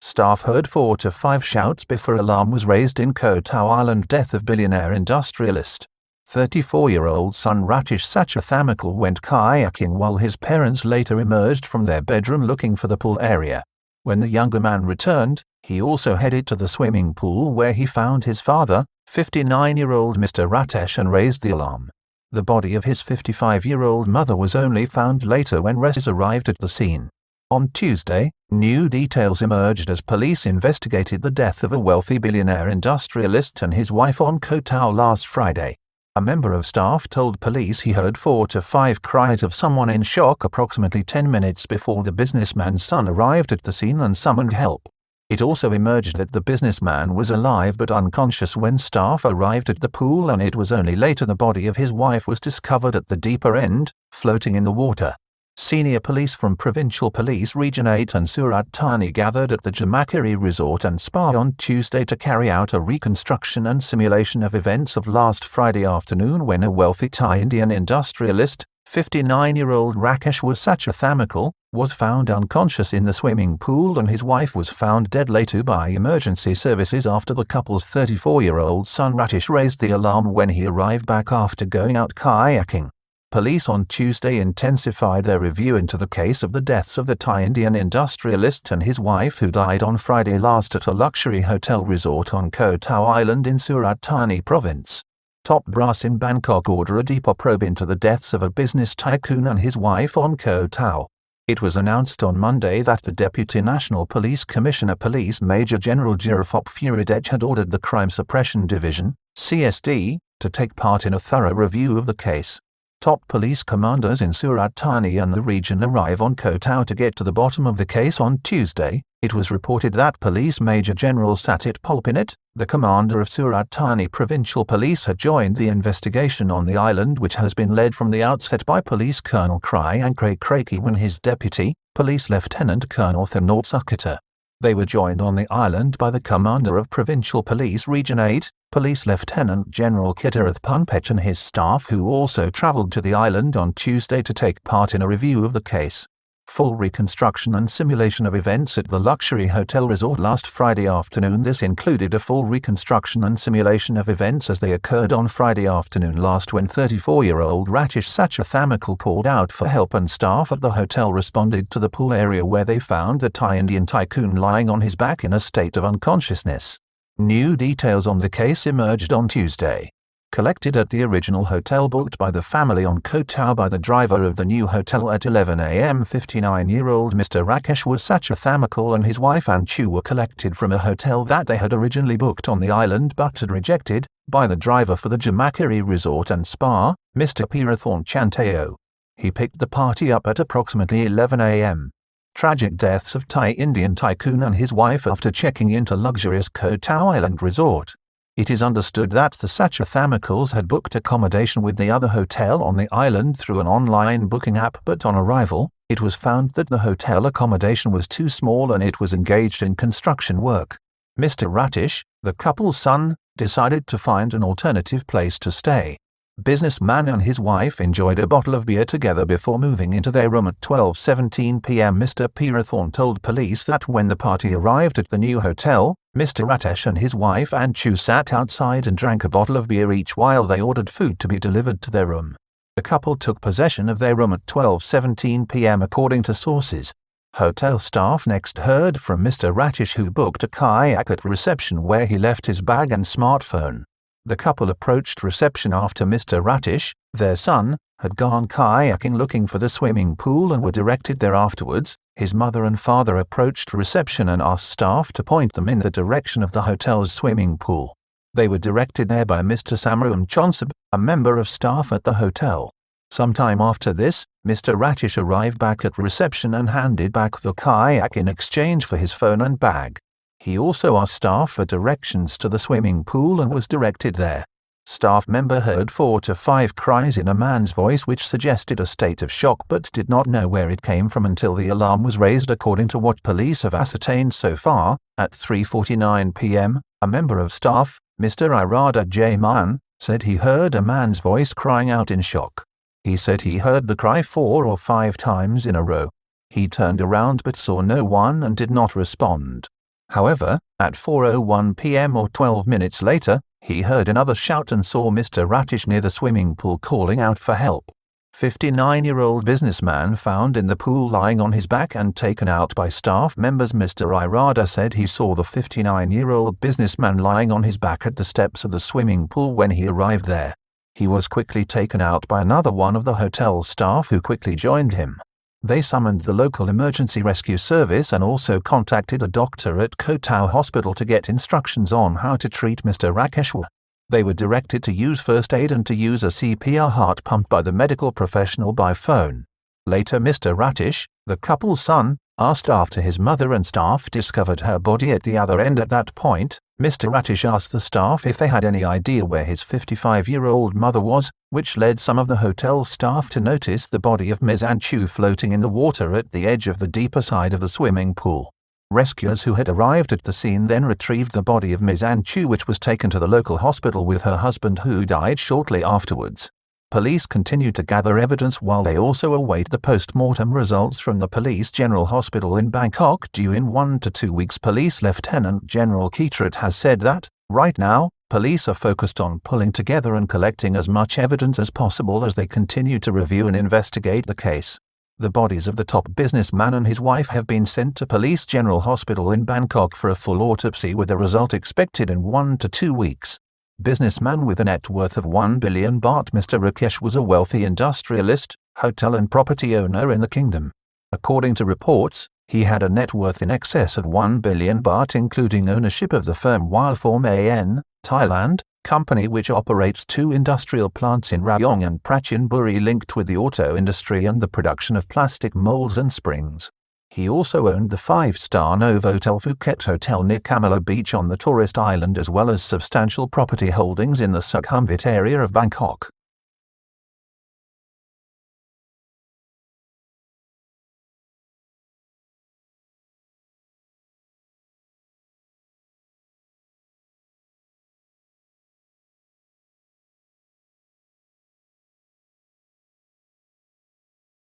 Staff heard 4 to 5 shouts before alarm was raised in Ko Tao Island. Death of billionaire industrialist. 34-year-old son Ratish Sachathamakul went kayaking while his parents later emerged from their bedroom looking for the pool area. When the younger man returned, he also headed to the swimming pool where he found his father, 59-year-old Mr Ratesh, and raised the alarm. The body of his 55-year-old mother was only found later when rescuers arrived at the scene. On Tuesday, new details emerged as police investigated the death of a wealthy billionaire industrialist and his wife on Ko Tao last Friday. A member of staff told police he heard 4 to 5 cries of someone in shock approximately 10 minutes before the businessman's son arrived at the scene and summoned help. It also emerged that the businessman was alive but unconscious when staff arrived at the pool, and it was only later the body of his wife was discovered at the deeper end, floating in the water. Senior police from Provincial Police Region 8 and Surat Thani gathered at the Jamakeri Resort and Spa on Tuesday to carry out a reconstruction and simulation of events of last Friday afternoon when a wealthy Thai Indian industrialist, 59-year-old Ratish Sachathamakul, was found unconscious in the swimming pool, and his wife was found dead later by emergency services after the couple's 34-year-old son Ratish raised the alarm when he arrived back after going out kayaking. Police on Tuesday intensified their review into the case of the deaths of the Thai Indian industrialist and his wife, who died on Friday last at a luxury hotel resort on Ko Tao Island in Surat Thani province. Top brass in Bangkok order a deeper probe into the deaths of a business tycoon and his wife on Ko Tao. It was announced on Monday that the Deputy National Police Commissioner Police Major General Jirafop Furidej had ordered the Crime Suppression Division, CSD, to take part in a thorough review of the case. Top police commanders in Surat Thani and the region arrive on Ko Tao to get to the bottom of the case on Tuesday. It was reported that Police Major General Satit Pulpinit, the commander of Surat Thani Provincial Police, had joined the investigation on the island, which has been led from the outset by Police Colonel Kriyankray Kraki and his deputy, Police Lieutenant Colonel Thanor Sakata. They were joined on the island by the commander of Provincial Police Region 8, Police Lieutenant General Kitarath Punpech, and his staff, who also travelled to the island on Tuesday to take part in a review of the case. Full reconstruction and simulation of events at the luxury hotel resort last Friday afternoon. This included a full reconstruction and simulation of events as they occurred on Friday afternoon last, when 34-year-old Ratish Sachathamakul called out for help and staff at the hotel responded to the pool area where they found the Thai Indian tycoon lying on his back in a state of unconsciousness. New details on the case emerged on Tuesday. Collected at the original hotel booked by the family on Ko Tao by the driver of the new hotel at 11 a.m. 59-year-old Mr Rakesh Sachathamakul and his wife Anchu were collected from a hotel that they had originally booked on the island but had rejected, by the driver for the Jamakeri Resort and Spa, Mr Pirathorn Chanteo. He picked the party up at approximately 11 a.m. Tragic deaths of Thai Indian tycoon and his wife after checking into luxurious Ko Tao Island Resort. It is understood that the Sachatthamakuls had booked accommodation with the other hotel on the island through an online booking app, but on arrival, it was found that the hotel accommodation was too small and it was engaged in construction work. Mr Ratesh, the couple's son, decided to find an alternative place to stay. Businessman and his wife enjoyed a bottle of beer together before moving into their room at 12:17 p.m. Mr Pirathorn told police that when the party arrived at the new hotel, Mr Ratesh and his wife Anchu sat outside and drank a bottle of beer each while they ordered food to be delivered to their room. The couple took possession of their room at 12:17 p.m. according to sources. Hotel staff next heard from Mr Ratesh, who booked a kayak at reception where he left his bag and smartphone. The couple approached reception after Mr Ratesh, their son, had gone kayaking looking for the swimming pool and were directed there afterwards. His mother and father approached reception and asked staff to point them in the direction of the hotel's swimming pool. They were directed there by Mr Samruam Chonsab, a member of staff at the hotel. Sometime after this, Mr Ratesh arrived back at reception and handed back the kayak in exchange for his phone and bag. He also asked staff for directions to the swimming pool and was directed there. Staff member heard 4 to 5 cries in a man's voice which suggested a state of shock but did not know where it came from until the alarm was raised, according to what police have ascertained so far. At 3:49 p.m, a member of staff, Mr Irada J. Man, said he heard a man's voice crying out in shock. He said he heard the cry 4 or 5 times in a row. He turned around but saw no one and did not respond. However, at 4:01 p.m. or 12 minutes later, he heard another shout and saw Mr. Ratesh near the swimming pool calling out for help. 59-year-old businessman found in the pool lying on his back and taken out by staff members. Mr. Irada said he saw the 59-year-old businessman lying on his back at the steps of the swimming pool when he arrived there. He was quickly taken out by another one of the hotel staff who quickly joined him. They summoned the local emergency rescue service and also contacted a doctor at Ko Tao Hospital to get instructions on how to treat Mr. Rakesh. They were directed to use first aid and to use a CPR heart pump by the medical professional by phone. Later, Mr. Ratesh, the couple's son, asked after his mother and staff discovered her body at the other end. At that point, Mr. Ratesh asked the staff if they had any idea where his 55-year-old mother was, which led some of the hotel staff to notice the body of Ms. Anchu floating in the water at the edge of the deeper side of the swimming pool. Rescuers who had arrived at the scene then retrieved the body of Ms. Anchu, which was taken to the local hospital with her husband, who died shortly afterwards. Police continued to gather evidence while they also await the post-mortem results from the Police General Hospital in Bangkok due in 1 to 2 weeks. Police Lieutenant General Kitrat has said that, right now, police are focused on pulling together and collecting as much evidence as possible as they continue to review and investigate the case. The bodies of the top businessman and his wife have been sent to Police General Hospital in Bangkok for a full autopsy, with a result expected in 1 to 2 weeks. Businessman with a net worth of 1 billion baht, Mr. Rakesh was a wealthy industrialist, hotel and property owner in the kingdom. According to reports, he had a net worth in excess of 1 billion baht, including ownership of the firm Wildform AN, Thailand, company which operates 2 industrial plants in Rayong and Prachinburi linked with the auto industry and the production of plastic molds and springs. He also owned the 5-star Novotel Phuket Hotel near Kamala Beach on the tourist island, as well as substantial property holdings in the Sukhumvit area of Bangkok.